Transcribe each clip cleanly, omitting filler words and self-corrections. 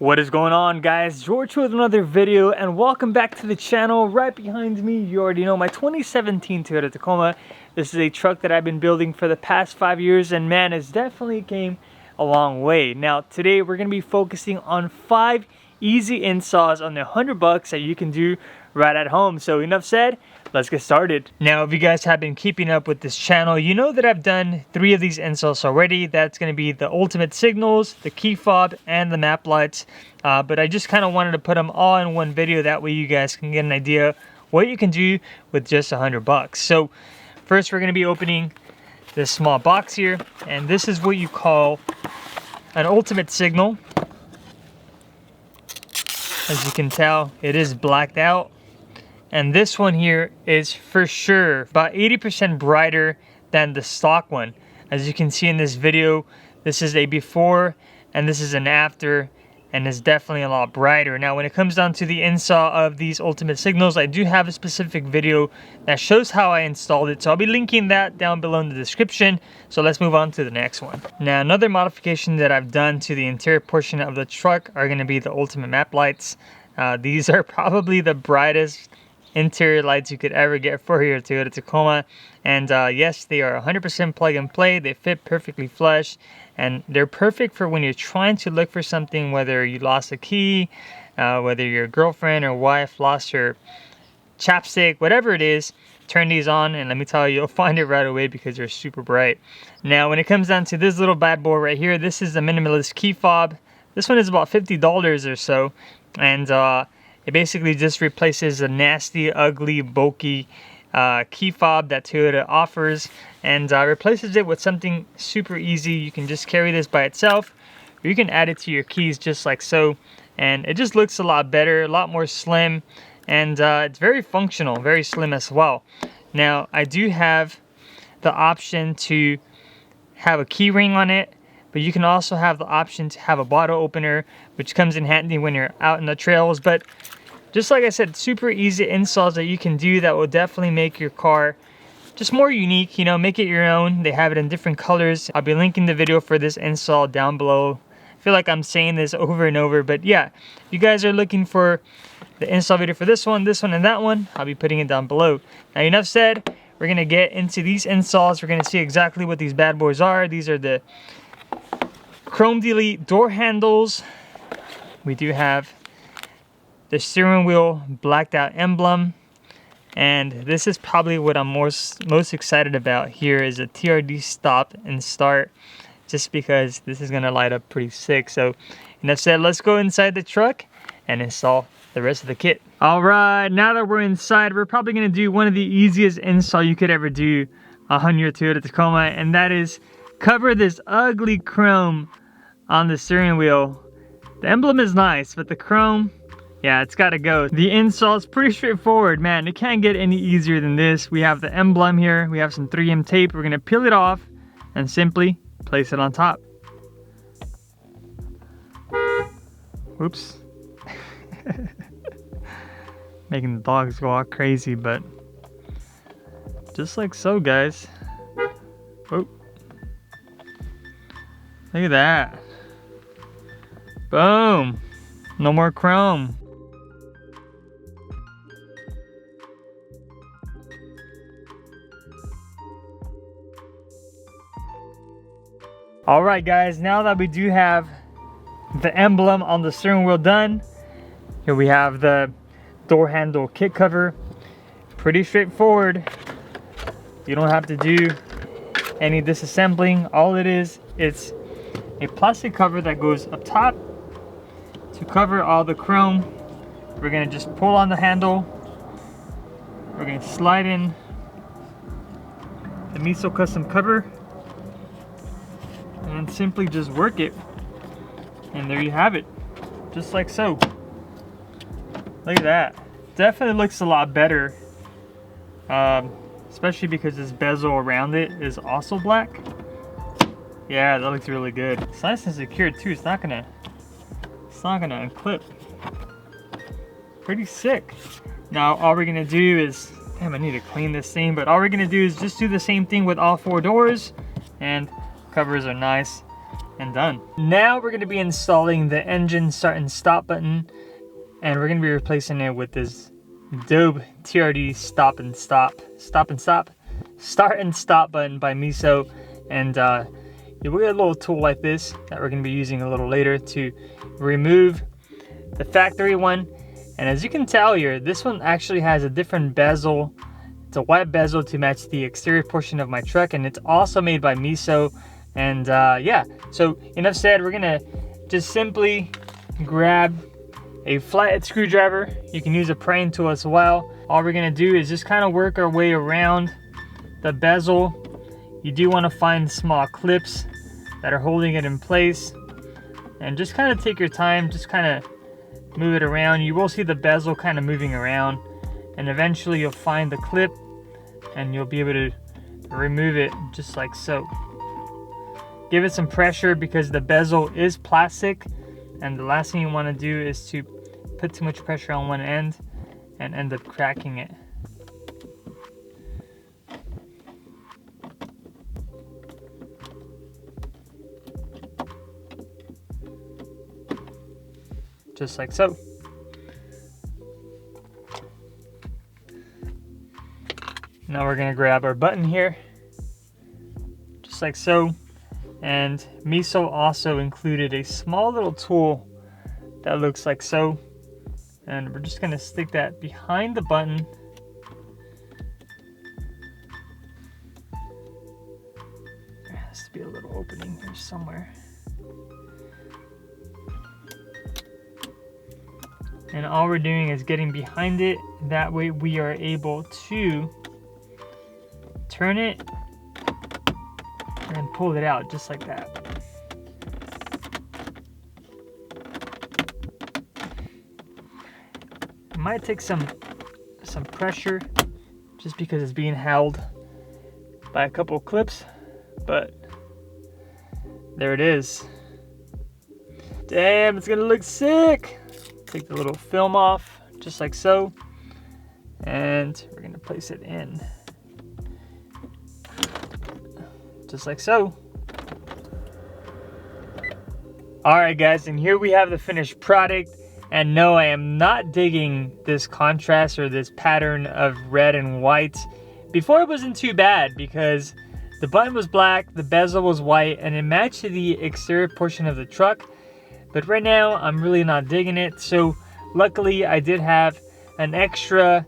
What is going on, guys? George with another video, and welcome back to the channel. Right behind me, you already know my 2017 Toyota Tacoma. This is a truck that I've been building for the past 5 years, and man, it's definitely came a long way. Now today we're going to be focusing on 5 easy installs on the $100 that you can do right at home. So enough said, let's get started. Now, if you guys have been keeping up with this channel, you know that I've done 3 of these installs already. That's going to be the ultimate signals, the key fob, and the map lights. But I just kind of wanted to put them all in one video. That way you guys can get an idea what you can do with just $100. So first we're going to be opening this small box here, and this is what you call an ultimate signal. As you can tell, it is blacked out. And this one here is for sure about 80% brighter than the stock one. As you can see in this video, this is a before and this is an after, and it's definitely a lot brighter. Now, when it comes down to the install of these ultimate signals, I do have a specific video that shows how I installed it. So I'll be linking that down below in the description. So let's move on to the next one. Now, another modification that I've done to the interior portion of the truck are going to be the ultimate map lights. These are probably the brightest interior lights you could ever get for your Toyota Tacoma, and yes, they are 100% plug and play. They fit perfectly flush, and they're perfect for when you're trying to look for something, whether you lost a key, whether your girlfriend or wife lost her chapstick, whatever it is. Turn these on and let me tell you, you'll find it right away because they're super bright. Now, when it comes down to this little bad boy right here, this is the Minimalist Key fob. This one is about $50 or so, and it basically just replaces a nasty, ugly, bulky key fob that Toyota offers, and replaces it with something super easy. You can just carry this by itself, or you can add it to your keys just like so, and it just looks a lot better, a lot more slim, and it's very functional, very slim as well. Now, I do have the option to have a key ring on it, but you can also have the option to have a bottle opener, which comes in handy when you're out in the trails. But just like I said, super easy installs that you can do that will definitely make your car just more unique, you know, make it your own. They have it in different colors. I'll be linking the video for this install down below. I feel like I'm saying this over and over, but yeah, if you guys are looking for the install video for this one, and that one, I'll be putting it down below. Now, enough said, we're gonna get into these installs. We're gonna see exactly what these bad boys are. These are the chrome delete door handles. We do have the steering wheel blacked out emblem, and this is probably what I'm most excited about here is a TRD stop and start, just because this is gonna light up pretty sick. So enough said, let's go inside the truck and install the rest of the kit. All right, now that we're inside, we're probably gonna do one of the easiest install you could ever do on your Toyota Tacoma, and that is cover this ugly chrome on the steering wheel. The emblem is nice, but the chrome, yeah, it's gotta go. The install is pretty straightforward, man. It can't get any easier than this. We have the emblem here. We have some 3M tape. We're gonna peel it off and simply place it on top. Whoops. Making the dogs go all crazy, but just like so, guys. Oh. Look at that. Boom. No more chrome. Alright, guys, now that we do have the emblem on the steering wheel done, here we have the door handle kit cover. Pretty straightforward. You don't have to do any disassembling. All it is, it's a plastic cover that goes up top to cover all the chrome. We're gonna just pull on the handle. We're gonna slide in the Miso custom cover and simply just work it, and there you have it, just like so. Look at that. Definitely looks a lot better, especially because this bezel around it is also black. Yeah, that looks really good. It's nice and secure too. It's not gonna unclip. Pretty sick. Now all we're gonna do is, damn, I need to clean this thing, but all we're gonna do is just do the same thing with all 4 doors, and covers are nice and done. Now we're going to be installing the engine start and stop button, and we're going to be replacing it with this dope TRD start and stop button by Miso. And you'll get a little tool like this that we're going to be using a little later to remove the factory one. And as you can tell here, this one actually has a different bezel. It's a white bezel to match the exterior portion of my truck, and it's also made by Miso. And yeah, so enough said, we're gonna just simply grab a flathead screwdriver. You can use a prying tool as well. All we're gonna do is just kind of work our way around the bezel. You do want to find small clips that are holding it in place, and just kind of take your time, just kind of move it around. You will see the bezel kind of moving around, and eventually you'll find the clip and you'll be able to remove it just like so. Give it some pressure because the bezel is plastic, and the last thing you want to do is to put too much pressure on one end and end up cracking it. Just like so. Now we're gonna grab our button here, just like so. And Miso also included a small little tool that looks like so. And we're just gonna stick that behind the button. There has to be a little opening here somewhere. And all we're doing is getting behind it. That way we are able to turn it and pull it out just like that. It might take some pressure just because it's being held by a couple of clips, but there it is. Damn, it's gonna look sick. Take the little film off just like so, and we're gonna place it in just like so. All right guys, and here we have the finished product. And no, I am not digging this contrast or this pattern of red and white. Before it wasn't too bad because the button was black, the bezel was white, and it matched the exterior portion of the truck. But right now I'm really not digging it. So luckily I did have an extra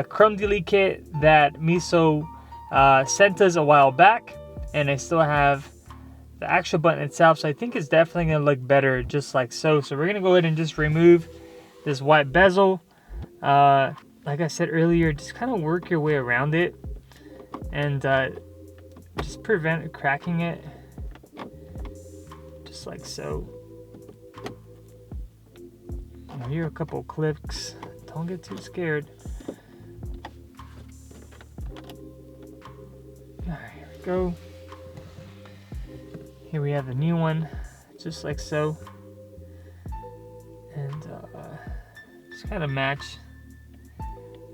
chrome delete kit that Miso sent us a while back, and I still have the actual button itself, so I think it's definitely gonna look better just like so. So we're gonna go ahead and just remove this white bezel. Like I said earlier, just kind of work your way around it and just prevent cracking it just like so. Now here are a couple clips. Don't get too scared. Alright, here we go. Here we have the new one, just like so. And just kind of match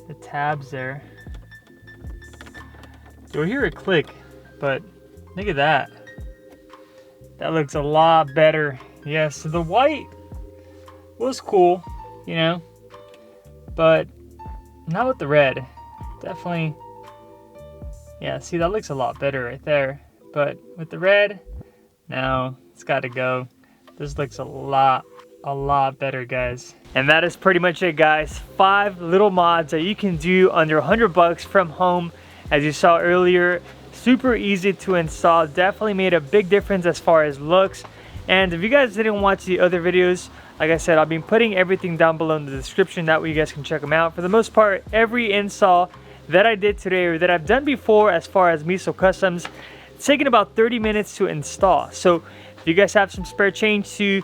the tabs there. You'll hear it click, but look at that. That looks a lot better. Yes, the white was cool, you know, but not with the red. Definitely, yeah, see, that looks a lot better right there. But with the red, no, it's got to go. This looks a lot better, guys. And that is pretty much it, guys. 5 little mods that you can do under $100 from home. As you saw earlier, super easy to install. Definitely made a big difference as far as looks. And if you guys didn't watch the other videos, like I said, I'll be putting everything down below in the description. That way you guys can check them out. For the most part, every install that I did today or that I've done before as far as Miso Customs, it's taken about 30 minutes to install. So if you guys have some spare change to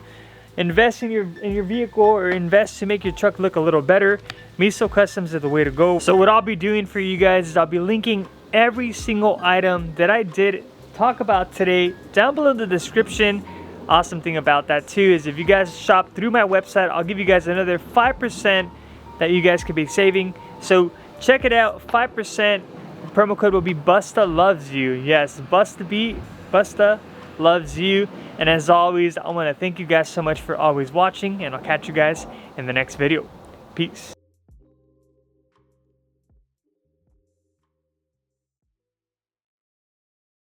invest in your vehicle or invest to make your truck look a little better, Miso Customs is the way to go. So what I'll be doing for you guys is I'll be linking every single item that I did talk about today down below in the description. Awesome thing about that too is if you guys shop through my website, I'll give you guys another 5% that you guys could be saving. So check it out, 5%. Promo code will be Busta Loves You. Yes, Busta loves you. And as always, I want to thank you guys so much for always watching, and I'll catch you guys in the next video. Peace.